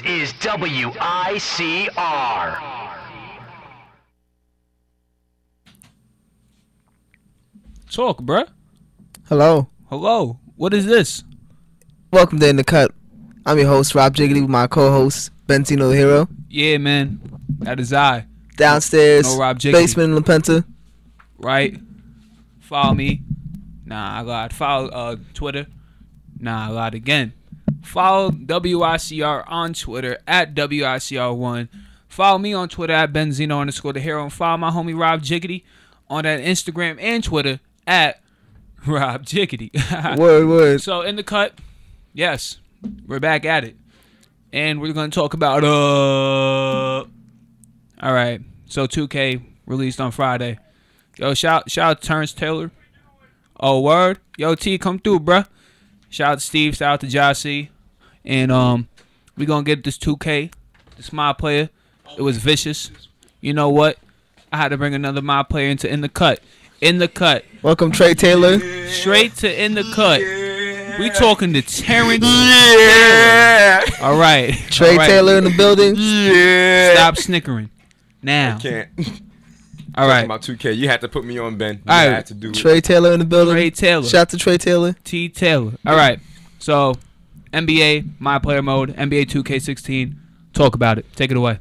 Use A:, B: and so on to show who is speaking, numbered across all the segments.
A: is WICR.
B: Talk, bruh.
C: Hello.
B: Hello. What is this?
C: Welcome to In the Cut. I'm your host, Rob Jiggity, with my co-host, Benzino the Hero.
B: Yeah, man. That is I.
C: Downstairs,
B: No Rob Jiggity.
C: basement in La Penta.
B: Right? Follow me. Nah, I lied. Follow Twitter. Nah, I lied again. Follow WICR on Twitter at WICR1. Follow me on Twitter at Benzino_the Hero. And follow my homie Rob Jiggity on that Instagram and Twitter at Rob Jiggity.
C: Word.
B: So in the cut, yes, we're back at it, and we're gonna talk about All right, so 2K released on Friday. Yo, shout out to Terrence Taylor. Oh word, yo T, come through, bruh. Shout out to Steve, shout out to Jossie, and we gonna get this 2K, this my player. It was vicious. You know what? I had to bring another my player into In the Cut. In the Cut.
C: Welcome, Trey Taylor.
B: Straight to In the Cut. We talking to Terrence.
D: Yeah.
B: All right.
C: Trey
B: All right.
C: Taylor in the building.
D: Yeah.
B: Stop snickering. Now.
D: I can't.
B: All right.
D: About 2K. You had to put me on, Ben. You
B: All right.
D: had to do it.
C: Trey Taylor in the building.
B: Trey Taylor.
C: Shout out to Trey Taylor.
B: T. Taylor. All right. So, NBA, My Player Mode, NBA 2K16. Talk about it. Take it away.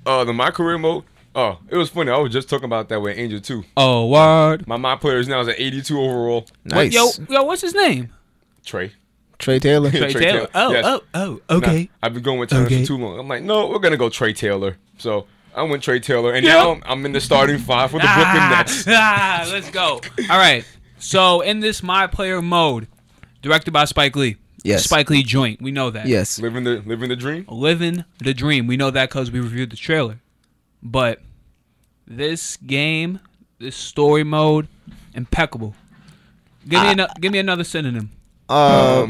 D: The My Career Mode. Oh, it was funny. I was just talking about that with Angel too.
B: Oh, word.
D: My player is now is an 82 overall.
C: Nice.
B: Yo, what's his name?
D: Trey.
C: Trey Taylor.
B: Trey Taylor.
D: Yes.
B: Oh, okay.
D: Nah, I've been going with Terrence
B: Okay.
D: for too long. I'm like, no, we're gonna go Trey Taylor. So I went Trey Taylor, and
B: Yeah.
D: now I'm in the starting five for the Brooklyn Nets.
B: Let's go. All right. So, in this My Player Mode, directed by Spike Lee.
C: Yes.
B: Spike Lee joint. We know that.
C: Yes.
D: Living the dream.
B: Living the dream. We know that because we reviewed the trailer. But this game, this story mode, impeccable. Give me another synonym.
C: I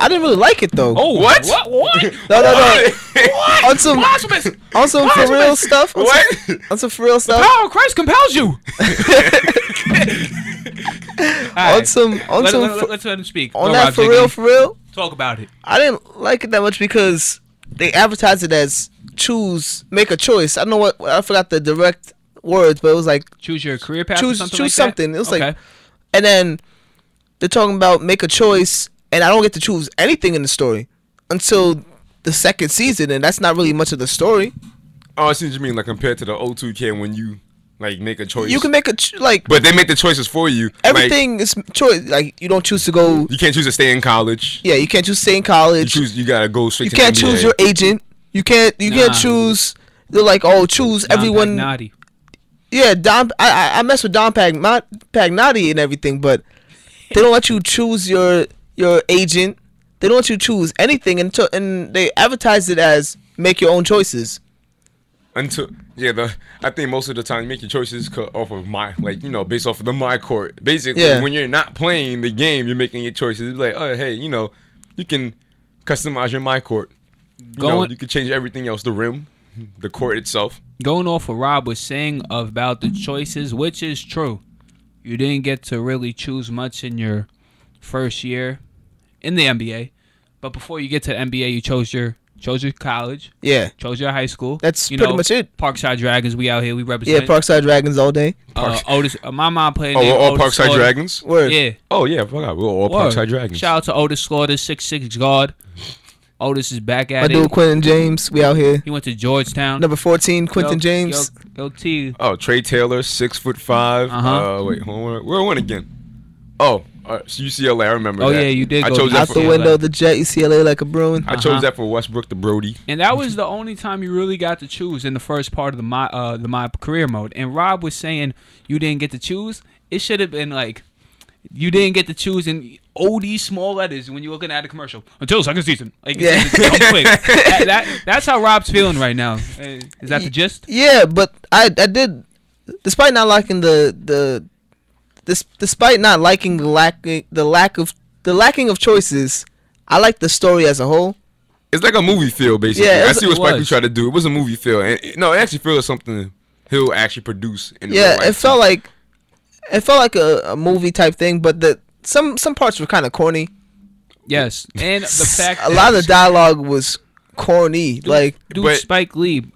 C: didn't really like it though.
B: Oh,
D: What?
B: What?
C: No.
D: What?
C: On some
B: Blasphemous!
C: on some for real stuff.
D: What?
C: On some for real stuff.
B: Power of Christ compels you.
C: Let's
B: Let's let him speak.
C: on
B: Go,
C: that
B: Rob
C: for
B: Jiggity.
C: real.
B: Talk about it.
C: I didn't like it that much because they advertised it as make a choice. I don't know what, I forgot the direct words, but it was like
B: Choose your career path.
C: choose
B: or something
C: choose
B: like
C: something.
B: That?
C: It was
B: Okay.
C: like, and then they're talking about make a choice, and I don't get to choose anything in the story until the second season, and that's not really much of the story.
D: Oh, I see what you mean. Like compared to the old 2K when you like make a choice.
C: You can make like
D: but they make the choices for you.
C: everything is choice. Like you don't choose to go.
D: Like, you can't choose to stay in college.
C: Yeah, you can't choose to stay in
D: You
C: college.
D: You gotta go straight
C: You
D: to
C: can't
D: the NBA.
C: choose your agent. You can't
B: Nah.
C: choose. They're like, oh, choose
B: Don
C: everyone.
B: Pagnotti.
C: Yeah, I mess with Don Pagnotti and everything, but they don't let you choose your agent. They don't let you choose anything until, and they advertise it as make your own choices.
D: Until I think most of the time you make your choices off of based off of the my court. Basically,
C: Yeah.
D: when you're not playing the game, you're making your choices. It's like, oh hey, you can customize your my court. You can change everything else, the rim, the court itself.
B: Going off what Rob was saying about the choices, which is true. You didn't get to really choose much in your first year in the NBA, but before you get to the NBA, you chose your college,
C: Yeah,
B: chose your high school.
C: that's pretty much it.
B: Parkside Dragons, we out here, we
C: Yeah,
B: represent.
C: Parkside Dragons all day.
B: Otis, my mom played.
D: Oh, we're all
B: Otis
D: Parkside
B: Slaughter.
D: Dragons.
C: Word.
B: Yeah,
D: Oh yeah, I forgot. We're all
B: word.
D: Parkside Dragons.
B: Shout out to Otis Slaughter, 6'6" guard. Otis is back
C: My
B: at
C: dude
B: it.
C: Quentin James, we out here.
B: He went to Georgetown.
C: Number 14, Quentin James.
B: Yo, T.
D: Oh, Trey Taylor, 6'5".
B: Uh-huh.
D: Wait, hold on. Where I went again? Oh, UCLA. I remember.
B: Oh,
D: that.
B: yeah, you did
D: I
B: go
D: chose
B: to
D: that
C: Out
D: for.
C: the
B: UCLA.
C: window, the jet, UCLA like a Bruin.
D: I
B: Uh-huh.
D: chose that for Westbrook the Brody.
B: And that was the only time you really got to choose in the first part of the my career mode. And Rob was saying you didn't get to choose. It should have been like you didn't get to choose in OD small letters when you're looking at a commercial until second season. Like,
C: Yeah.
B: it's quick. That's how Rob's feeling right now. Is that the gist?
C: Yeah, but I did, despite not liking despite not liking the lacking of choices, I like the story as a whole.
D: It's like a movie feel, basically.
C: Yeah,
D: I see what
B: it
D: Spike Lee
B: was.
D: tried to do. It was a movie feel, and it actually feels something he'll actually produce. In
C: Yeah,
D: real life.
C: it felt like a movie type thing, but some parts were kind of corny.
B: Yes, and the fact
C: A lot of the dialogue was corny. Like,
B: dude Spike Lee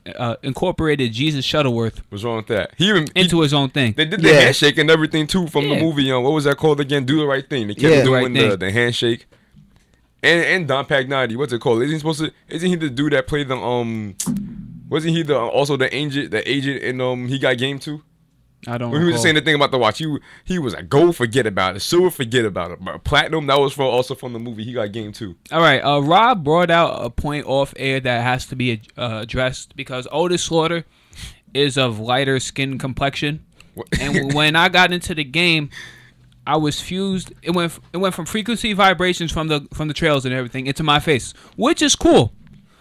B: incorporated Jesus Shuttleworth
D: What's wrong with that? He even
B: into his own thing.
D: They did the handshake and everything too from the movie. What was that called again? Do the Right Thing. They kept doing the handshake. And Don Pagnotti, what's it called? Isn't he the dude that played the wasn't he also the agent in He Got Game too?
B: I don't.
D: When he was saying the thing about the watch, he was like, gold, forget about it. Silver, forget about it. But platinum, that was also from the movie He Got Game too.
B: All right, Rob brought out a point off air that has to be addressed because Otis Slaughter is of lighter skin complexion, and when I got into the game, I was fused. It went from frequency vibrations from the trails and everything into my face, which is cool.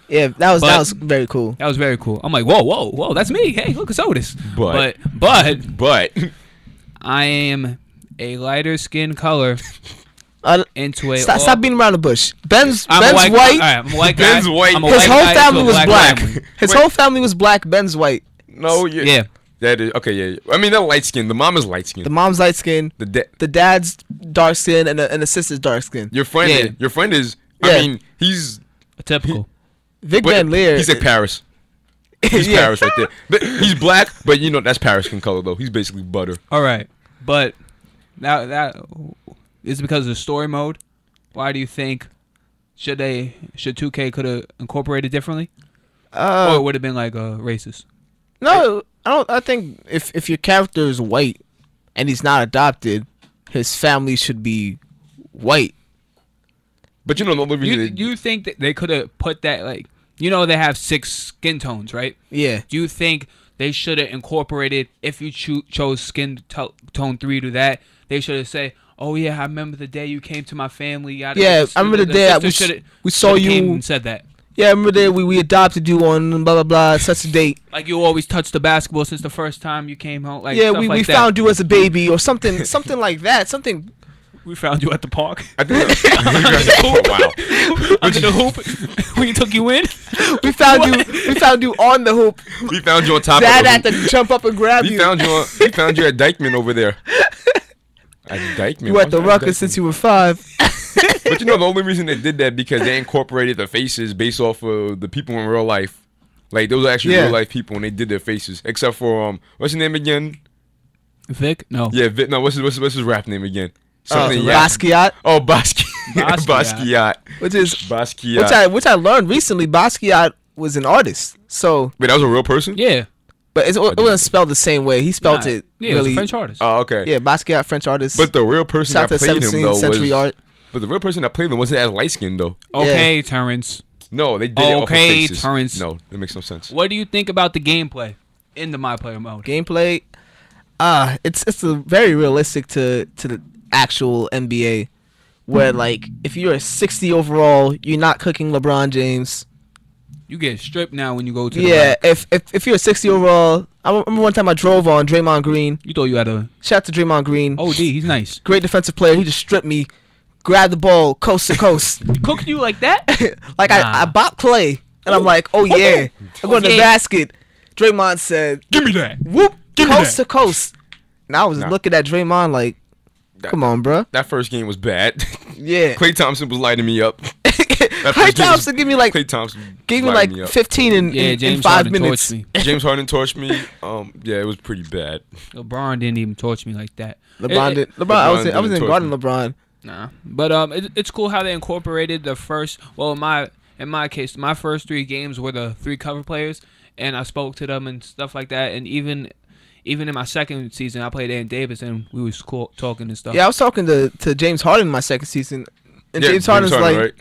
C: Yeah, that was very cool.
B: That was very cool. I'm like, whoa, that's me. Hey, look, it's Otis.
D: But
B: I am a lighter skin color into a.
C: Stop beating around the bush. Ben's white.
B: All right, I'm a white guy.
D: Ben's white.
C: His whole family was black. His whole family was black. Ben's white.
D: No,
B: yeah.
D: That is okay. Yeah. I mean, they're light skinned. The mom is light skinned.
C: The mom's light skinned. The dad's dark skin, and the sister's dark skin.
D: Your friend is. I mean, he's
B: a typical.
C: Vic Van Leer.
D: He's like Paris. He's Paris right there. But he's black, but that's Paris skin color though. He's basically butter.
B: All right, but that is because of the story mode. Why do you think should 2K could have incorporated differently, or it would have been like racist?
C: No, I don't. I think if your character is white and he's not adopted, his family should be white.
D: But the only reason
B: you think that they could have put that, like, they have 6 skin tones, right?
C: Yeah.
B: Do you think they should have incorporated, if you chose skin tone 3 to that, they should have said, oh yeah, I remember the day you came to my family.
C: I remember the day we saw you
B: and said that.
C: Yeah, I remember the day we adopted you on blah blah blah such a date.
B: Like you always touched the basketball since the first time you came home. Like,
C: yeah, we found you as a baby or something like that. Something.
B: We found you at the park.
D: I think
B: wow. Under the hoop. We took you in.
C: We found you on the hoop.
D: We found you on top.
C: Dad had to jump up and grab you.
D: We found you at Dykeman over there. At Dykeman.
C: You were at the Ruckus since you were 5.
D: But the only reason they did that because they incorporated the faces based off of the people in real life. Like those are actually real life people, and they did their faces. Except for what's his name again?
B: Vic? No.
D: Yeah, Vic. No, what's his rap name again?
C: Basquiat.
D: Oh, Basquiat.
C: Which I learned recently. Basquiat was an artist. So.
D: Wait, that was a real person?
B: Yeah.
C: But it wasn't spelled the same way. He spelled it really.
B: It was a French artist.
D: Oh, okay.
C: Yeah, Basquiat, French artist.
D: But the real person that played him though
C: century art.
D: But the real person that played him wasn't as light skinned though.
B: Okay, Terrence.
D: No, they did it off of faces.
B: Terrence.
D: No, that makes no sense.
B: What do you think about the gameplay in the My Player mode?
C: Gameplay, it's very realistic to the actual NBA, where like if you're a 60 overall, you're not cooking LeBron James.
B: You get stripped now when you go to
C: the if you're a 60 overall. I remember one time I drove on Draymond Green.
B: You thought you had a
C: shout out to Draymond Green.
B: OD, he's nice.
C: Great defensive player. He just stripped me, grabbed the ball coast to coast.
B: He cooked you like that?
C: Like I bought Clay, and I'm like, oh yeah, I'm going to the basket. Draymond said,
B: "Give me that."
C: Whoop, coast to coast. And I was looking at Draymond like, come on, bro.
D: That first game was bad.
C: Yeah.
D: Klay Thompson was lighting me up.
C: Klay Thompson gave me like 15 in 5 minutes.
D: James Harden torched me. Yeah, it was pretty bad.
B: LeBron didn't even torch me like that.
C: LeBron, I was in guarding LeBron.
B: Nah, but it's cool how they incorporated the first. Well, in my case, my first 3 games were the 3 cover players, and I spoke to them and stuff like that. And even in my second season, I played Aaron Davis, and we was talking and stuff.
C: Yeah, I was talking to James Harden in my second season, and James Harden's like, right?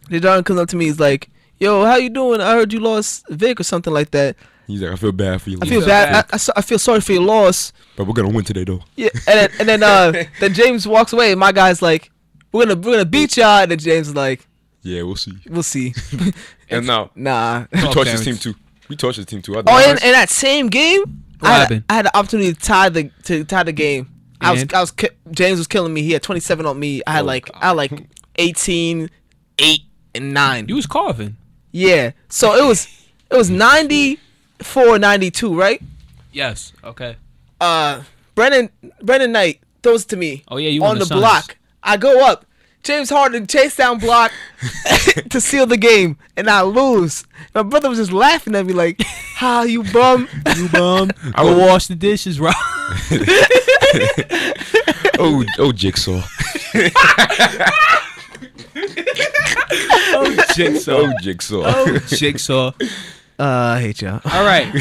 C: James Harden comes up to me, he's like, "Yo, how you doing? I heard you lost Vic or something like that."
D: He's like, "I feel bad for you.
C: I feel bad. I feel sorry for your loss.
D: But we're gonna win today, though."
C: Yeah, and then James walks away, and my guy's like, "We're gonna beat y'all." And then James is like,
D: "Yeah, we'll see.
C: We'll see."
D: And now,
C: nah,
D: we torched his team too. We torched his team too.
C: In that same game, I had the opportunity to tie the game. James was killing me. He had 27 on me. I had like 18, 8, and 9.
B: You was carving.
C: Yeah. So it was 94-92, right?
B: Yes. Okay.
C: Brendan Knight throws it to me.
B: Oh yeah, you
C: on the block. I go up. James Harden chase down block to seal the game, and I lose. My brother was just laughing at me like, "Ha, you bum, you bum."
B: Go wash the dishes, Rob.
D: oh, Jigsaw.
B: Oh, Jigsaw. Jigsaw.
C: I hate y'all.
B: All right.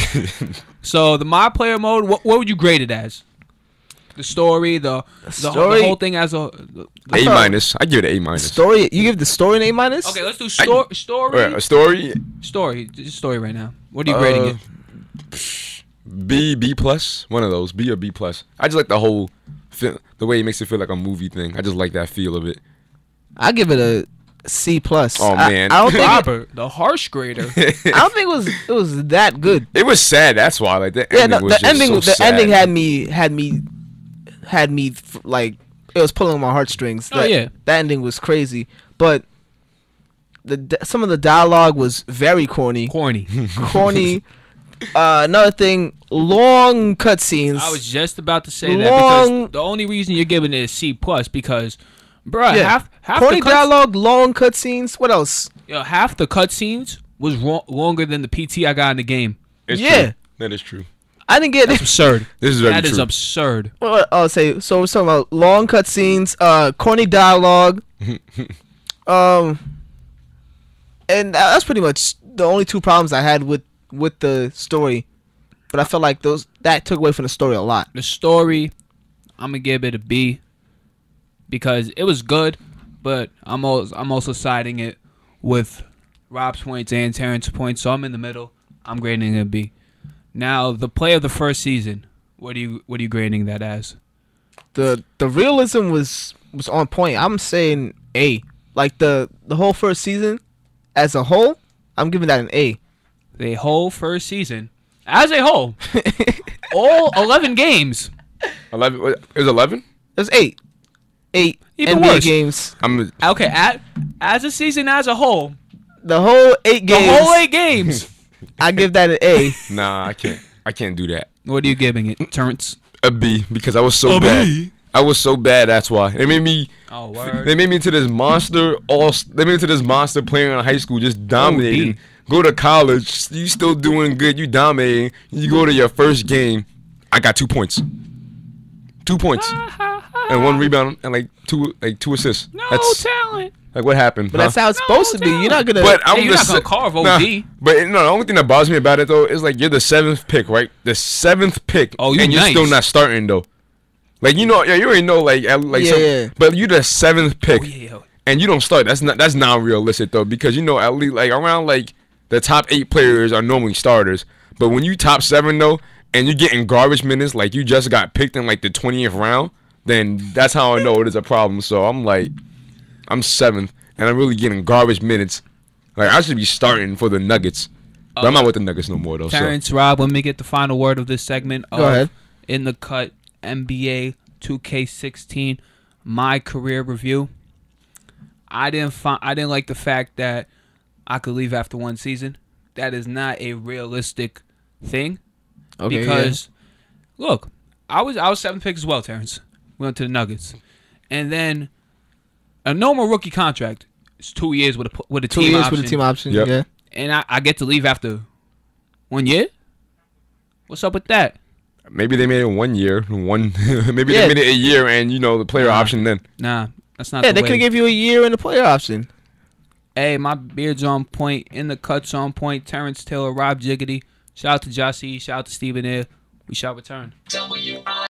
B: So the My Player mode, what would you grade it as? The story, the whole thing as a
D: A minus. I give it an A-.
C: Story, you give the story an A minus?
B: Okay, let's do story.
D: A story.
B: Story, just story right now. What are you grading it?
D: B plus. One of those. B or B plus. I just like the whole, the way it makes it feel like a movie thing. I just like that feel of it.
C: I give it a C plus.
D: Oh man,
C: I don't think
B: Robert, the harsh grader.
C: I don't think it was that good.
D: It was sad. That's why. Like the ending was
C: the ending had me like it was pulling on my heartstrings. That ending was crazy, but some of the dialogue was very corny. Another thing, long cutscenes.
B: I was just about to say that because the only reason you're giving it a C plus because, bruh, half
C: corny dialogue, long cutscenes. What else?
B: Half the cutscenes was longer than the PT I got in the game.
D: It's true. That is true.
C: I didn't get
B: That's absurd.
D: This is very
B: That
D: true.
B: is absurd.
C: Well, I'll say so. We're talking about long cutscenes, corny dialogue, and that's pretty much the only two problems I had with the story. But I felt like that took away from the story a lot.
B: The story, I'm gonna give it a B because it was good, but I'm also siding it with Rob's points and Terrence's points, so I'm in the middle. I'm grading it a B. Now, the play of the first season, what are you grading that as?
C: The realism was on point. I'm saying A. Like the whole first season as a whole, I'm giving that an A.
B: The whole first season as a whole. All 11 games.
D: 11? It was 11?
C: It was 8. 8
B: Even
C: NBA
B: worse.
C: games.
B: Okay, as a season as a whole.
C: The whole 8 games.
B: The whole 8 games.
C: I give that an A.
D: Nah, I can't. I can't do that.
B: What are you giving it, Terrence?
D: A B because I was so bad.
B: B?
D: I was so bad. That's why they made me.
B: Oh, word.
D: They made me into this monster. They made me into this monster player in high school, just dominating. Go to college, you still doing good. You dominating. You go to your first game. I got 2 points. 2 points and 1 rebound and like two assists.
B: No
D: that's
B: talent.
D: Like what happened?
C: But that's how it's supposed to be. You're not gonna.
D: But
B: you're not gonna carve OD.
D: Nah, but no, the only thing that bothers me about it though is like you're the 7th pick, right? The 7th pick.
B: Oh,
D: and you're still not starting though. Like you already know
C: yeah.
D: But you're the 7th pick.
B: Oh, yeah.
D: And you don't start. That's not realistic though because at least like around like the top 8 players are normally starters. But when you top 7 though and you're getting garbage minutes like you just got picked in like the 20th round, then that's how I know it is a problem. So I'm 7th. And I'm really getting garbage minutes. Like, I should be starting for the Nuggets. But I'm not with the Nuggets no more, though.
B: Terrence, Rob, let me get the final word of this segment.
C: Go ahead.
B: In the Cut NBA 2K16, my career review. I didn't like the fact that I could leave after 1 season. That is not a realistic thing.
C: Okay,
B: because, look, I was 7th pick as well, Terrence. We went to the Nuggets. And then a normal rookie contract is 2 years with a team option.
C: 2 years with a team option,
D: Yep.
C: yeah.
B: And I get to leave after 1 year? What's up with that?
D: Maybe they made it 1 year. Maybe they made it a year and, the player option then.
B: Nah, that's not
C: Yeah,
B: the
C: they
B: way.
C: could have give you a year in the player option.
B: Hey, my beard's on point. In the Cut's on point. Terrence Taylor, Rob Jiggity. Shout out to Jossie. Shout out to Stephen Air. We shall return.
A: WIP